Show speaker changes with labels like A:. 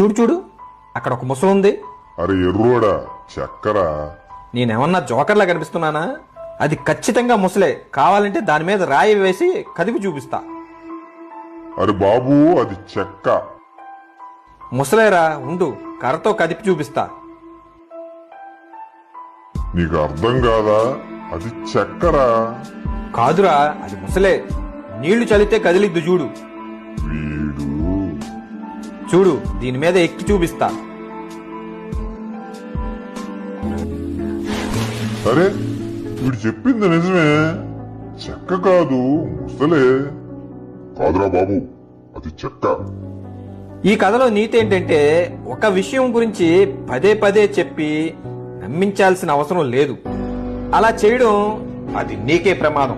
A: చూడు చూడు, అక్కడ ఒక ముసలి ఉంది.
B: అరే ఎర్రోడా, చక్కరా.
A: నేనేమన్నా జోకర్లా కనిపిస్తున్నానా? అది ఖచ్చితంగా ముసలే. కావాలంటే దాని మీద రాయి వేసి కదిపి చూపిస్తా.
B: అరే బాబు, అది చెక్క.
A: ముసలేరా, ఉండు, కర్రతో కదిపి చూపిస్తా.
B: నీకు అర్థం కాదా? అది చెక్కరా.
A: కాదురా, అది ముసలే. నీళ్లు చల్లితే కదిలిద్దు చూడు.
B: వీడు
A: చూడు, దీని మీద ఎక్కి చూపిస్తా.
B: అరే, వీడు చెప్పింది నిజమే. చెక్క కాదు, ముసలే. కాదురా బాబు, అది చెక్క.
A: ఈ కథలో నీతి ఏంటంటే, ఒక విషయం గురించి పదే పదే చెప్పి నమ్మించాల్సిన అవసరం లేదు. అలా చేయడం అది నీకే ప్రమాదం.